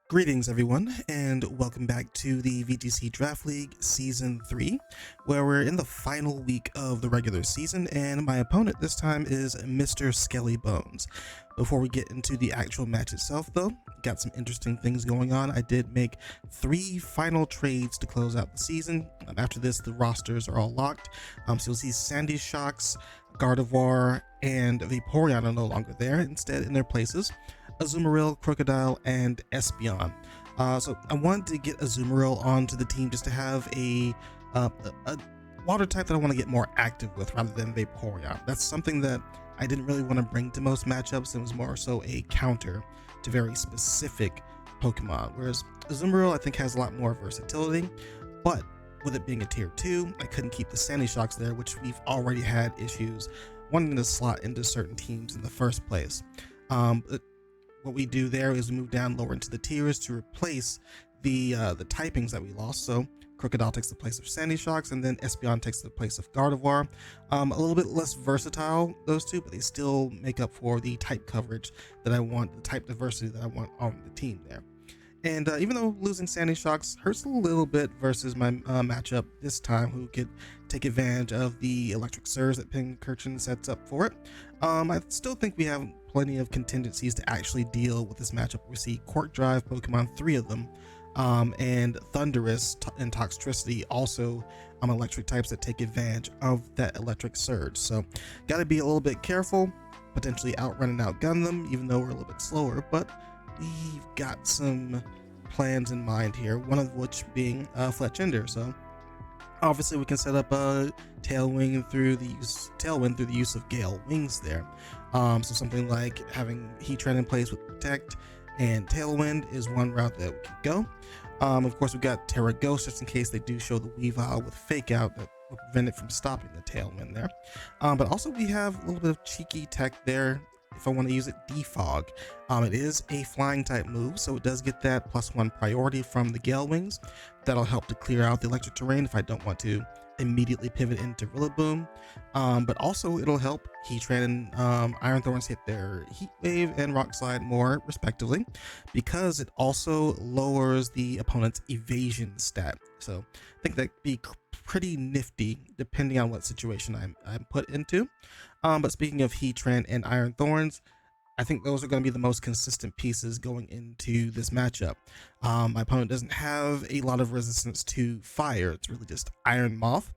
Greetings, everyone, and welcome back to the VGC Draft League Season 3, where we're in the final week of the regular season, and my opponent this time is mrskellybones. Before we get into the actual match itself, though, got some interesting things going on. I did make 3 final trades to close out the season. After this, the rosters are all locked, so you'll see Sandy Shocks, Gardevoir, and Vaporeon are no longer there. Instead, in their places, Azumarill, Crocodile, and Espeon. So I wanted to get Azumarill onto the team just to have a water type that I want to get more active with rather than Vaporeon. That's something that I didn't really want to bring to most matchups. It was more so a counter to very specific Pokemon. Whereas Azumarill, I think, has a lot more versatility, but with it being a tier 2, I couldn't keep the Sandy Shocks there, which we've already had issues wanting to slot into certain teams in the first place. What we do there is move down lower into the tiers to replace the typings that we lost. So Crocodile takes the place of Sandy Shocks, and then Espeon takes the place of Gardevoir. A little bit less versatile, those two, but they still make up for the type coverage that I want, the type diversity that I want on the team there. And even though losing Sandy Shocks hurts a little bit versus my matchup this time, who could take advantage of the Electric Surge that Pincurchin sets up for it, I still think we have plenty of contingencies to actually deal with this matchup. We see Quark Drive Pokemon, 3 of them, and Thunderous and Toxtricity, also electric types that take advantage of that Electric Surge. So got to be a little bit careful, potentially outrun and outgun them, even though we're a little bit slower, but we've got some plans in mind here, one of which being Fletchinder. So obviously we can set up a Tailwind through the use of Gale Wings there. So something like having Heatran in place with Protect and Tailwind is one route that we can go. Of course, we've got Terra Ghost just in case they do show the Weavile with Fake Out that will prevent it from stopping the Tailwind there. But also we have a little bit of cheeky tech there if I want to use it, Defog. It is a flying type move, so it does get that +1 priority from the Gale Wings. That'll help to clear out the electric terrain if I don't want to immediately pivot into Rillaboom. But also it'll help Heatran and Iron Thorns hit their Heat Wave and Rock Slide more respectively, because it also lowers the opponent's evasion stat. So I think that'd be pretty nifty depending on what situation I'm put into. But speaking of Heatran and Iron Thorns, I think those are going to be the most consistent pieces going into this matchup. My opponent doesn't have a lot of resistance to fire. It's really just Iron Moth,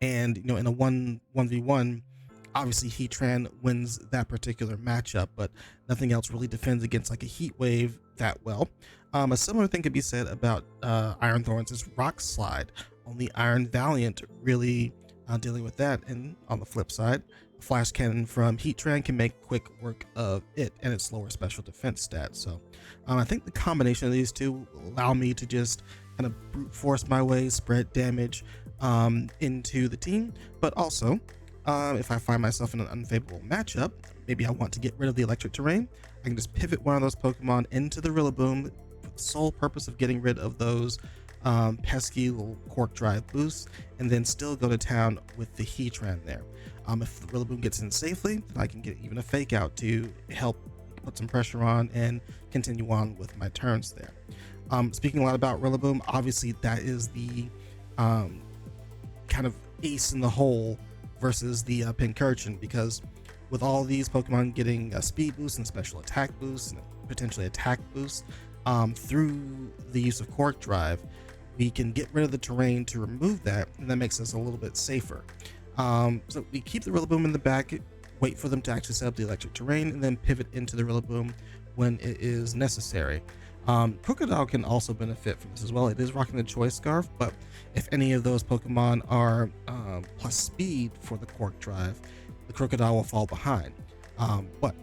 and in a 1v1, obviously Heatran wins that particular matchup, but nothing else really defends against like a Heat Wave that well. A similar thing could be said about Iron Thorns' Rock Slide. Only Iron Valiant really dealing with that, and on the flip side, Flash Cannon from Heatran can make quick work of it and its lower special defense stats. So I think the combination of these two will allow me to just kind of brute force my way, spread damage into the team. But also, if I find myself in an unfavorable matchup, maybe I want to get rid of the electric terrain, I can just pivot one of those Pokemon into the Rillaboom for the sole purpose of getting rid of those pesky little Quark Drive boosts, and then still go to town with the Heatran there. If the Rillaboom gets in safely, then I can get even a Fake Out to help put some pressure on and continue on with my turns there. Speaking a lot about Rillaboom, obviously that is the kind of ace in the hole versus the Pincurchin, because with all these Pokemon getting a speed boost and special attack boost and potentially attack boost through the use of Quark Drive, we can get rid of the terrain to remove that, and that makes us a little bit safer. So we keep the Rillaboom in the back, wait for them to actually set up the electric terrain, and then pivot into the Rillaboom when it is necessary. Crocodile can also benefit from this as well. It is rocking the Choice Scarf, but if any of those Pokemon are plus speed for the Quark Drive, the Crocodile will fall behind. But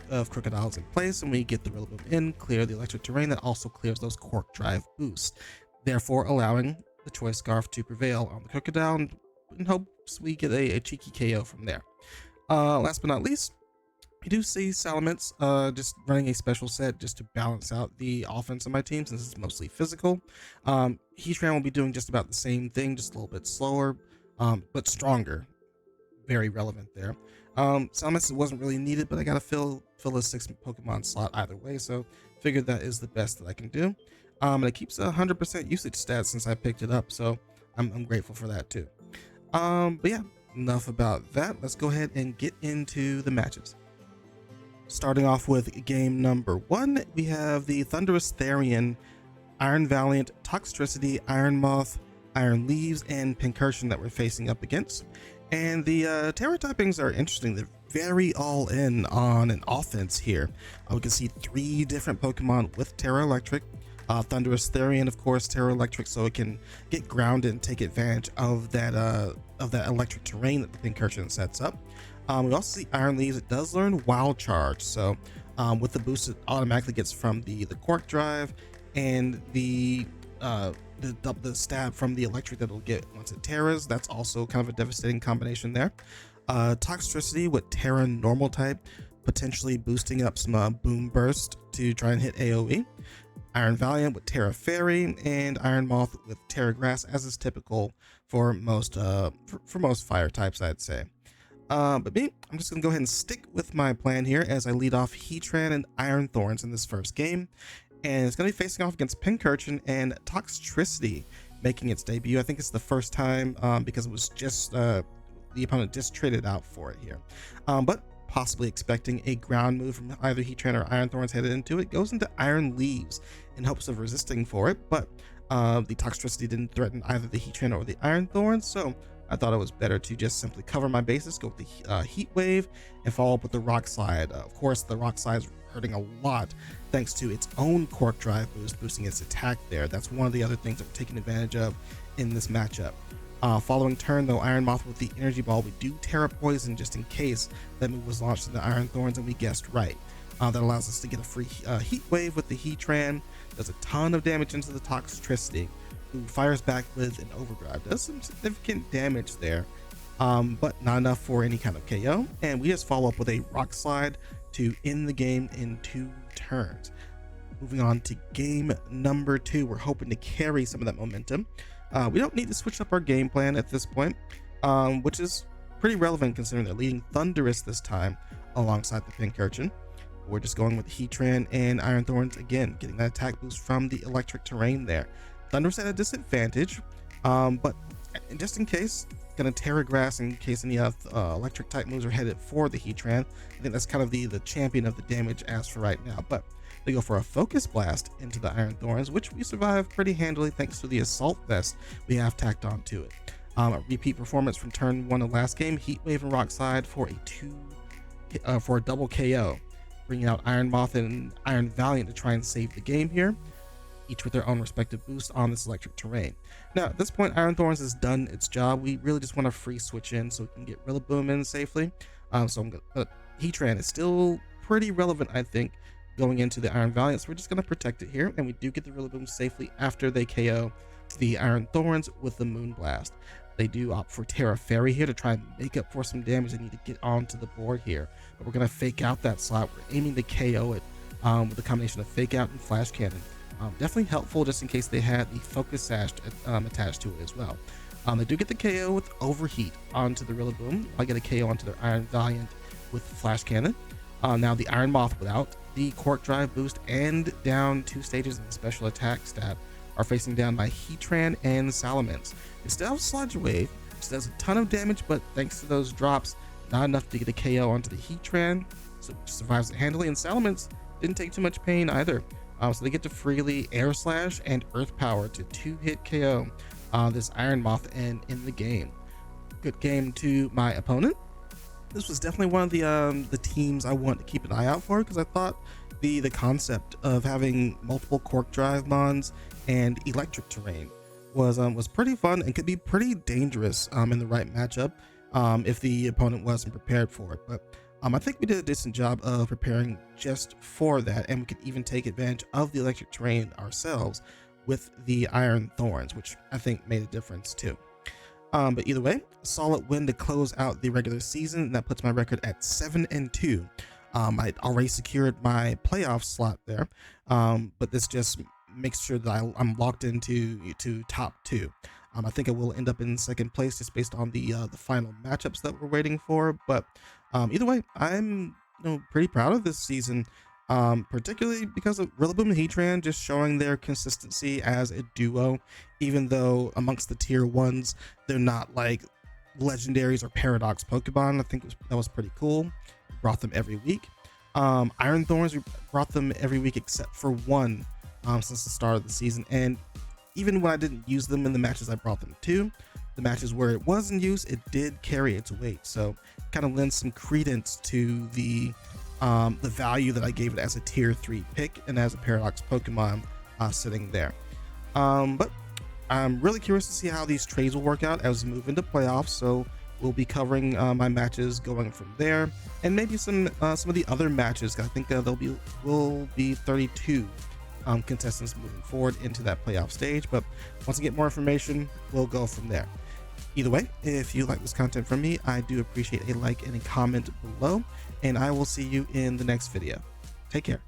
if Crocodile is in place and we get the Rillaboom in, clear the electric terrain, that also clears those Quark Drive boosts, therefore allowing the Choice Scarf to prevail on the Crocodile, and in hopes we get a cheeky KO from there. Last but not least, we do see Salamence just running a special set just to balance out the offense of my team, since it's mostly physical. Heatran will be doing just about the same thing, just a little bit slower, but stronger. Very relevant there. Salamence wasn't really needed, but I gotta fill a 6 Pokemon slot either way, so figured that is the best that I can do. And it keeps a 100% usage stat since I picked it up, so I'm grateful for that too. But yeah, enough about that. Let's go ahead and get into the matches. Starting off with game number 1, we have the Thundurus Therian, Iron Valiant, Toxtricity, Iron Moth, Iron Leaves, and Pincursion that we're facing up against. And the Terra typings are interesting. They're very all in on an offense here. We can see 3 different Pokemon with Terra Electric. Thundurus Therian, of course, Terra Electric, so it can get grounded and take advantage of that electric terrain that the Pincursion sets up. We also see Iron Leaves. It does learn Wild Charge, so with the boost it automatically gets from the Quark Drive and the stab from the electric that it'll get once it Terras. That's also kind of a devastating combination there. Toxtricity with Terra Normal type, potentially boosting up some Boom Burst to try and hit AoE. Iron Valiant with Terra Fairy, and Iron Moth with Terra Grass, as is typical for most most fire types, I'd say. But me, I'm just gonna go ahead and stick with my plan here as I lead off Heatran and Iron Thorns in this first game, and it's gonna be facing off against Pincursion and Toxtricity making its debut. I think it's the first time because it was just the opponent just traded out for it here, but possibly expecting a ground move from either Heatran or Iron Thorns headed into it. Goes into Iron Leaves in hopes of resisting for it, but the Toxtricity didn't threaten either the Heatran or the Iron Thorns, so I thought it was better to just simply cover my bases, go with the Heat Wave, and follow up with the Rock Slide. Of course, the Rock Slide is hurting a lot thanks to its own Quark Drive boost, boosting its attack there. That's one of the other things that we're taking advantage of in this matchup. Following turn, though, Iron Moth with the Energy Ball, we do Terra Poison just in case that move was launched into Iron Thorns, and we guessed right. That allows us to get a free Heat Wave with the Heatran. Does a ton of damage into the Toxtricity, who fires back with an Overdrive. Does some significant damage there, but not enough for any kind of KO. And we just follow up with a Rock Slide to end the game in 2 turns. Moving on to game number 2, we're hoping to carry some of that momentum. We don't need to switch up our game plan at this point, which is pretty relevant considering they're leading Thundurus this time alongside the Pincursion. We're just going with Heatran and Iron Thorns again, getting that attack boost from the electric terrain there. Thundurus at a disadvantage, but just in case, gonna Terra Grass in case any electric type moves are headed for the Heatran. I think that's kind of the champion of the damage as for right now, but they go for a Focus Blast into the Iron Thorns, which we survive pretty handily thanks to the Assault Vest we have tacked onto it. A repeat performance from turn 1 of last game, Heat Wave and Rock Slide for a double KO, bringing out Iron Moth and Iron Valiant to try and save the game here, each with their own respective boost on this electric terrain. Now, at this point, Iron Thorns has done its job. We really just want to free switch in so we can get Rillaboom in safely. But Heatran is still pretty relevant, I think, going into the Iron Valiant, so we're just going to protect it here, and we do get the Rillaboom safely after they KO the Iron Thorns with the Moon Blast. They do opt for Terra Fairy here to try and make up for some damage they need to get onto the board here, but we're going to fake out that slot. We're aiming to KO it with a combination of Fake Out and Flash Cannon. Definitely helpful just in case they had the Focus Sash attached to it as well. They do get the KO with Overheat onto the Rillaboom. I get a KO onto their Iron Valiant with Flash Cannon. Now the Iron Moth without the Quark Drive boost and down 2 stages in the special attack stat are facing down by Heatran and Salamence. It still has Sludge Wave, which does a ton of damage, but thanks to those drops, not enough to get a KO onto the Heatran, so it survives it handily, and Salamence didn't take too much pain either. So they get to freely Air Slash and Earth Power to 2-hit KO this Iron Moth and in the game. Good game to my opponent. This was definitely one of the teams I want to keep an eye out for, because I thought the concept of having multiple Quark Drive mons and electric terrain was pretty fun and could be pretty dangerous in the right matchup if the opponent wasn't prepared for it. But I think we did a decent job of preparing just for that, and we could even take advantage of the electric terrain ourselves with the Iron Thorns, which I think made a difference too. But either way, a solid win to close out the regular season, and that puts my record at 7-2. I already secured my playoff slot there, but this just makes sure that I'm locked into top 2. I think it will end up in second place just based on the final matchups that we're waiting for. But either way, I'm pretty proud of this season, particularly because of Rillaboom and Heatran just showing their consistency as a duo, even though amongst the tier ones, they're not like legendaries or paradox Pokemon. I think that was pretty cool. Brought them every week. Iron Thorns, we brought them every week except for one since the start of the season. And even when I didn't use them in the matches I brought them to, the matches where it was in use, it did carry its weight. So it kind of lends some credence to the value that I gave it as a tier 3 pick and as a paradox Pokemon sitting there. But I'm really curious to see how these trades will work out as we move into playoffs. So we'll be covering my matches going from there, and maybe some of the other matches. I think will be 32 contestants moving forward into that playoff stage. But once I get more information, we'll go from there. Either way, if you like this content from me, I do appreciate a like and a comment below, and I will see you in the next video. Take care.